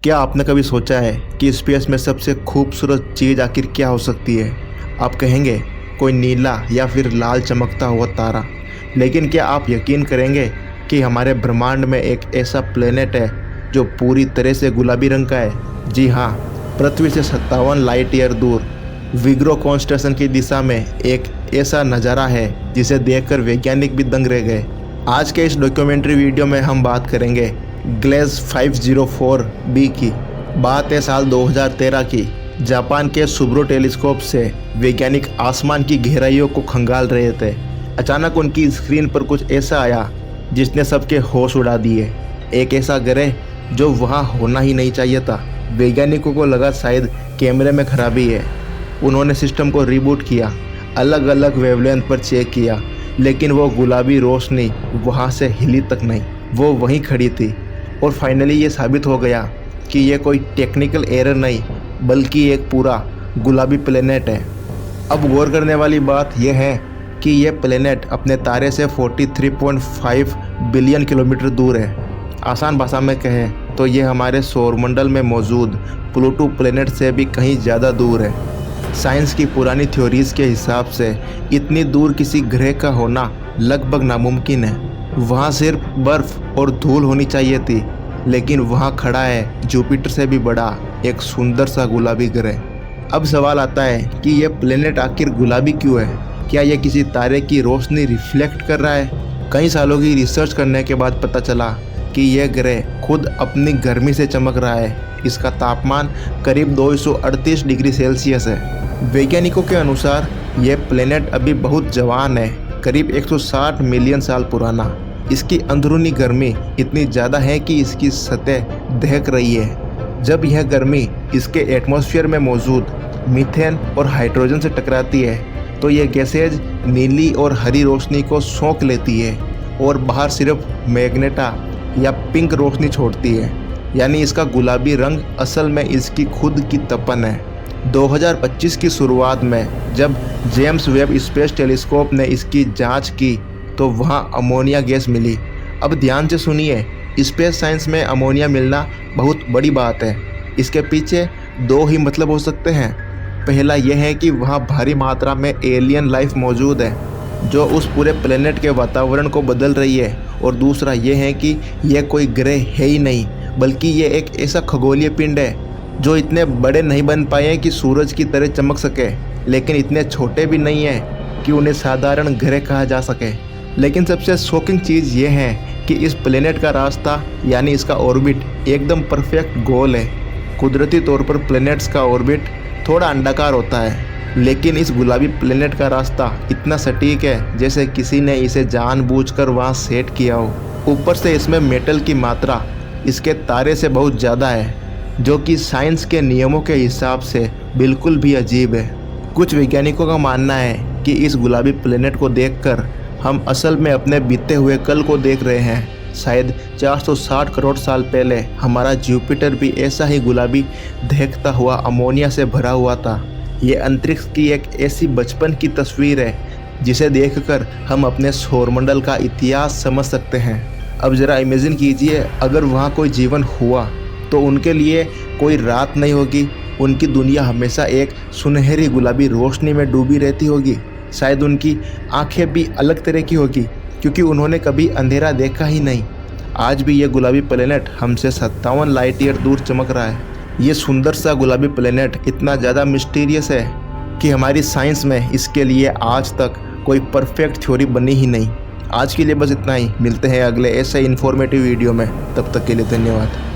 क्या आपने कभी सोचा है कि स्पेस में सबसे खूबसूरत चीज़ आखिर क्या हो सकती है? आप कहेंगे कोई नीला या फिर लाल चमकता हुआ तारा। लेकिन क्या आप यकीन करेंगे कि हमारे ब्रह्मांड में एक ऐसा प्लेनेट है जो पूरी तरह से गुलाबी रंग का है? जी हाँ, पृथ्वी से 57 लाइट ईयर दूर विग्रो कॉन्स्टेलेशन की दिशा में एक ऐसा नज़ारा है जिसे देखकर वैज्ञानिक भी दंग रह गए। आज के इस डॉक्यूमेंट्री वीडियो में हम बात करेंगे ग्लेज 504b की। बात है साल 2013 की। जापान के सुब्रो टेलीस्कोप से वैज्ञानिक आसमान की गहराइयों को खंगाल रहे थे। अचानक उनकी स्क्रीन पर कुछ ऐसा आया जिसने सबके होश उड़ा दिए। एक ऐसा ग्रह जो वहाँ होना ही नहीं चाहिए था। वैज्ञानिकों को लगा शायद कैमरे में खराबी है। उन्होंने सिस्टम को रिबूट किया, अलग अलग वेवलेंथ पर चेक किया, लेकिन वो गुलाबी रोशनी वहाँ से हिली तक नहीं। वो वहीं खड़ी थी। और फाइनली ये साबित हो गया कि ये कोई टेक्निकल एरर नहीं बल्कि एक पूरा गुलाबी प्लेनेट है। अब गौर करने वाली बात यह है कि यह प्लेनेट अपने तारे से 43.5 बिलियन किलोमीटर दूर है। आसान भाषा में कहें तो ये हमारे सौरमंडल में मौजूद प्लूटो प्लेनेट से भी कहीं ज़्यादा दूर है। साइंस की पुरानी थ्योरीज के हिसाब से इतनी दूर किसी ग्रह का होना लगभग नामुमकिन है। वहाँ सिर्फ बर्फ और धूल होनी चाहिए थी, लेकिन वहाँ खड़ा है जुपिटर से भी बड़ा एक सुंदर सा गुलाबी ग्रह। अब सवाल आता है कि यह प्लेनेट आखिर गुलाबी क्यों है? क्या यह किसी तारे की रोशनी रिफ्लेक्ट कर रहा है? कई सालों की रिसर्च करने के बाद पता चला कि यह ग्रह खुद अपनी गर्मी से चमक रहा है। इसका तापमान करीब 238 डिग्री सेल्सियस है। वैज्ञानिकों के अनुसार यह प्लेनेट अभी बहुत जवान है, करीब 160 मिलियन साल पुराना। इसकी अंदरूनी गर्मी इतनी ज़्यादा है कि इसकी सतह दहक रही है। जब यह गर्मी इसके एटमॉस्फेयर में मौजूद मीथेन और हाइड्रोजन से टकराती है तो यह गैसेज नीली और हरी रोशनी को सोख लेती है और बाहर सिर्फ मैग्नेटा या पिंक रोशनी छोड़ती है। यानी इसका गुलाबी रंग असल में इसकी खुद की तपन है। 2025 की शुरुआत में जब जेम्स वेब स्पेस टेलीस्कोप ने इसकी जांच की तो वहां अमोनिया गैस मिली। अब ध्यान से सुनिए, स्पेस साइंस में अमोनिया मिलना बहुत बड़ी बात है। इसके पीछे दो ही मतलब हो सकते हैं। पहला यह है कि वहां भारी मात्रा में एलियन लाइफ मौजूद है जो उस पूरे प्लेनेट के वातावरण को बदल रही है, और दूसरा यह है कि यह कोई ग्रह है ही नहीं बल्कि यह एक ऐसा खगोलीय पिंड है जो इतने बड़े नहीं बन पाए हैं कि सूरज की तरह चमक सके, लेकिन इतने छोटे भी नहीं हैं कि उन्हें साधारण ग्रह कहा जा सके। लेकिन सबसे शॉकिंग चीज़ ये है कि इस प्लेनेट का रास्ता यानी इसका ऑर्बिट एकदम परफेक्ट गोल है। कुदरती तौर पर प्लेनेट्स का ऑर्बिट थोड़ा अंडाकार होता है, लेकिन इस गुलाबी प्लेनेट का रास्ता इतना सटीक है जैसे किसी ने इसे जानबूझकर वहाँ सेट किया हो। ऊपर से इसमें मेटल की मात्रा इसके तारे से बहुत ज़्यादा है, जो कि साइंस के नियमों के हिसाब से बिल्कुल भी अजीब है। कुछ वैज्ञानिकों का मानना है कि इस गुलाबी प्लेनेट को देखकर हम असल में अपने बीते हुए कल को देख रहे हैं। शायद 460 करोड़ साल पहले हमारा जुपिटर भी ऐसा ही गुलाबी दहकता हुआ अमोनिया से भरा हुआ था। ये अंतरिक्ष की एक ऐसी बचपन की तस्वीर है जिसे देखकर हम अपने सौरमंडल का इतिहास समझ सकते हैं। अब ज़रा इमेजिन कीजिए, अगर वहाँ कोई जीवन हुआ तो उनके लिए कोई रात नहीं होगी। उनकी दुनिया हमेशा एक सुनहरी गुलाबी रोशनी में डूबी रहती होगी। शायद उनकी आंखें भी अलग तरह की होगी क्योंकि उन्होंने कभी अंधेरा देखा ही नहीं। आज भी ये गुलाबी प्लेनेट हमसे 57 लाइट ईयर दूर चमक रहा है। ये सुंदर सा गुलाबी प्लेनेट इतना ज़्यादा मिस्टीरियस है कि हमारी साइंस में इसके लिए आज तक कोई परफेक्ट थ्योरी बनी ही नहीं। आज के लिए बस इतना ही। मिलते हैं अगले ऐसे इन्फॉर्मेटिव वीडियो में। तब तक के लिए धन्यवाद।